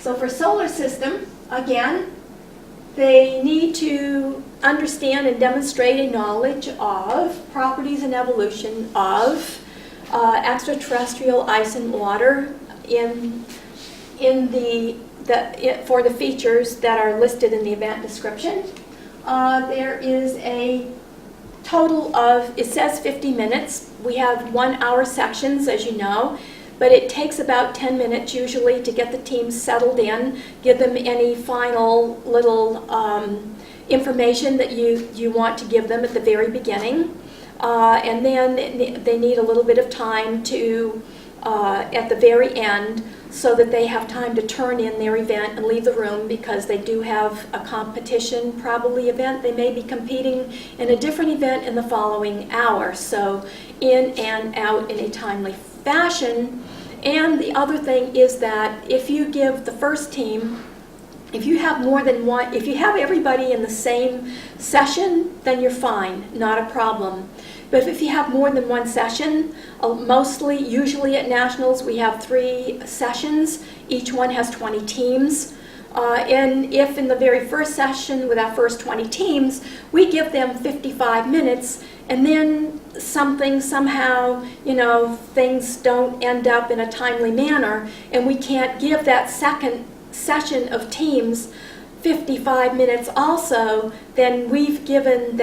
So for solar system, again, they need to understand and demonstrate a knowledge of properties and evolution of extraterrestrial ice and water for the features that are listed in the event description. There is a total of, it says 50 minutes. We have 1 hour sections, as you know, but it takes about 10 minutes usually to get the teams settled in, give them any final little information that you want to give them at the very beginning. And then they need a little bit of time to, at the very end, so that they have time to turn in their event and leave the room, because they do have a competition, probably event. They may be competing in a different event in the following hour, so in and out in a timely fashion. And the other thing is that if you give the first team, if you have more than one, if you have everybody in the same session, then you're fine, not a problem. But if you have more than one session, usually at Nationals, we have 3 sessions. Each one has 20 teams. And if in the very first session with our first 20 teams, we give them 55 minutes, and then somehow, things don't end up in a timely manner, and we can't give that second session of teams 55 minutes also, then we've given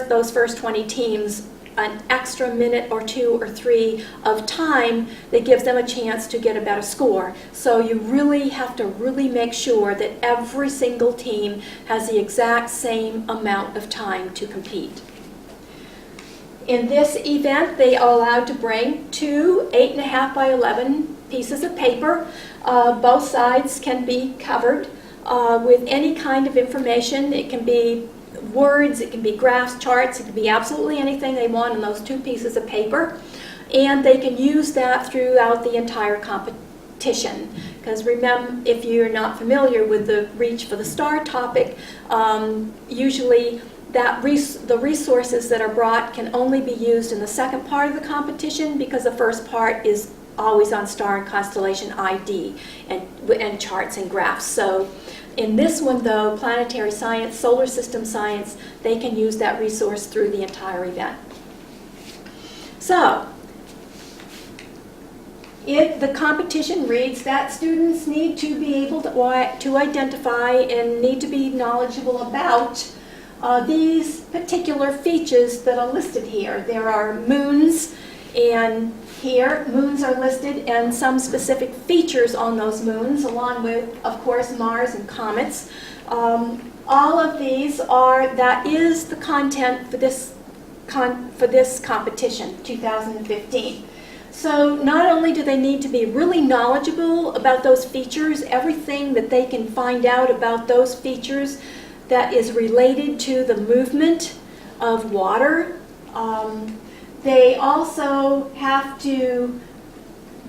those first 20 teams an extra minute or 2 or 3 of time that gives them a chance to get a better score. So you really have to make sure that every single team has the exact same amount of time to compete. In this event, they are allowed to bring 2 8.5 by 11 pieces of paper. Both sides can be covered with any kind of information. It can be words, it can be graphs, charts, it can be absolutely anything they want on those 2 pieces of paper. And they can use that throughout the entire competition. Because remember, if you're not familiar with the Reach for the Star topic, usually the resources that are brought can only be used in the second part of the competition, because the first part is always on star and constellation ID and charts and graphs. So in this one, though, planetary science, solar system science, they can use that resource through the entire event. So the competition reads that students need to be able to identify and need to be knowledgeable about these particular features that are listed here. There are moons, and here moons are listed and some specific features on those moons, along with, of course, Mars and comets. All of these that is the content for this competition, 2015. So not only do they need to be really knowledgeable about those features, everything that they can find out about those features that is related to the movement of water. They also have to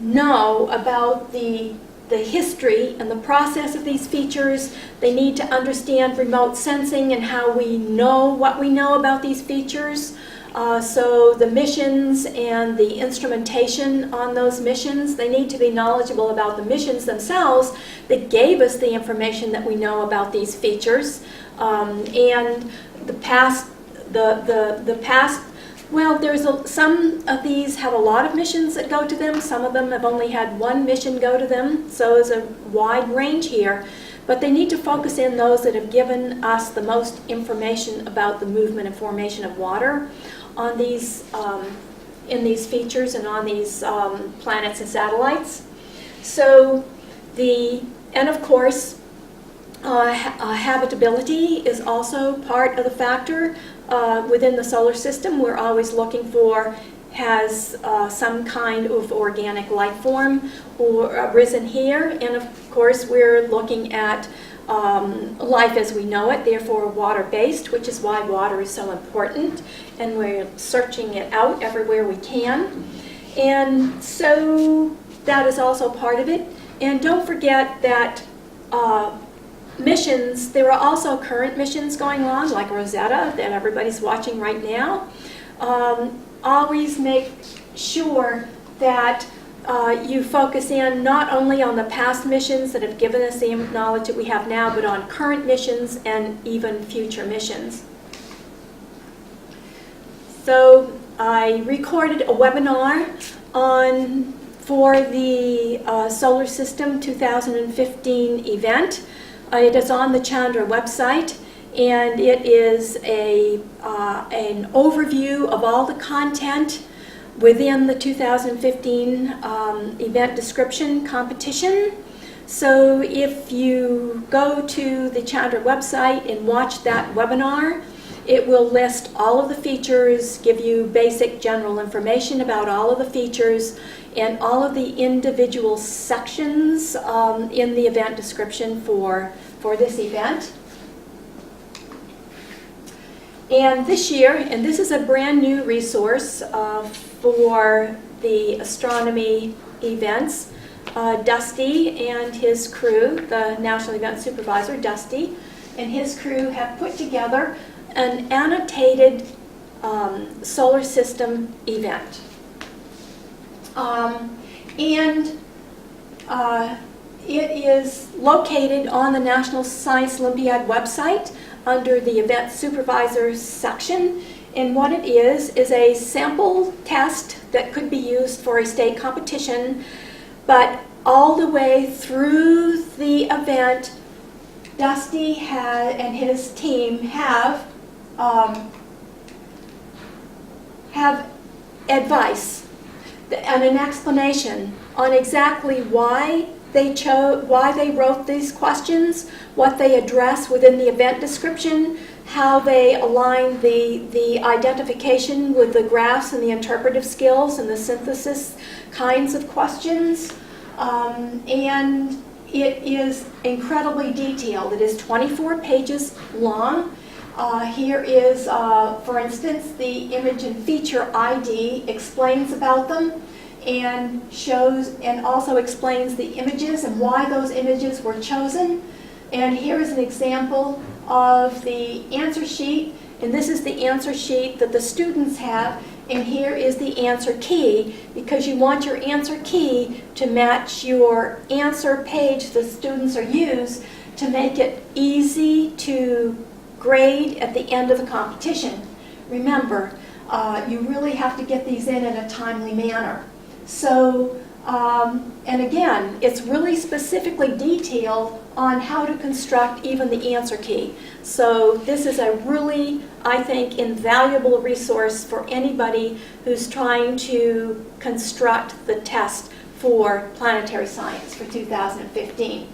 know about the history and the process of these features. They need to understand remote sensing and how we know what we know about these features. So the missions and the instrumentation on those missions, they need to be knowledgeable about the missions themselves that gave us the information that we know about these features. And the past, well, some of these have a lot of missions that go to them. Some of them have only had 1 mission go to them. So there's a wide range here. But they need to focus in those that have given us the most information about the movement and formation of water on these, in these features and on these planets and satellites. So and of course, habitability is also part of the factor. Within the solar system, we're always looking for, has some kind of organic life form arisen here, and of course we're looking at life as we know it, therefore water-based, which is why water is so important, and we're searching it out everywhere we can. And so that is also part of it. And don't forget that missions, there are also current missions going on, like Rosetta, that everybody's watching right now. Always make sure that you focus in not only on the past missions that have given us the knowledge that we have now, but on current missions and even future missions. So I recorded a webinar for the Solar System 2015 event. It is on the Chandra website, and it is an overview of all the content within the 2015 event description competition. So if you go to the Chandra website and watch that webinar, it will list all of the features, give you basic general information about all of the features and all of the individual sections in the event description for this event. And this year, and this is a brand new resource for the astronomy events, Dusty and his crew, the National Event Supervisor, Dusty, and his crew have put together an annotated solar system event. It is located on the National Science Olympiad website under the Event Supervisor section. And what it is a sample test that could be used for a state competition, but all the way through the event, Dusty and his team have advice and an explanation on exactly why they wrote these questions, what they address within the event description, how they align the identification with the graphs and the interpretive skills and the synthesis kinds of questions. And it is incredibly detailed. It is 24 pages long. Here is, for instance, the image and feature ID explains about them and shows and also explains the images and why those images were chosen. And here is an example of the answer sheet, and this is the answer sheet that the students have, and here is the answer key, because you want your answer key to match your answer page the students are used to make it easy to grade at the end of the competition. Remember, you really have to get these in a timely manner. So, and again, it's really specifically detailed on how to construct even the answer key. So this is a really, I think, invaluable resource for anybody who's trying to construct the test for planetary science for 2015.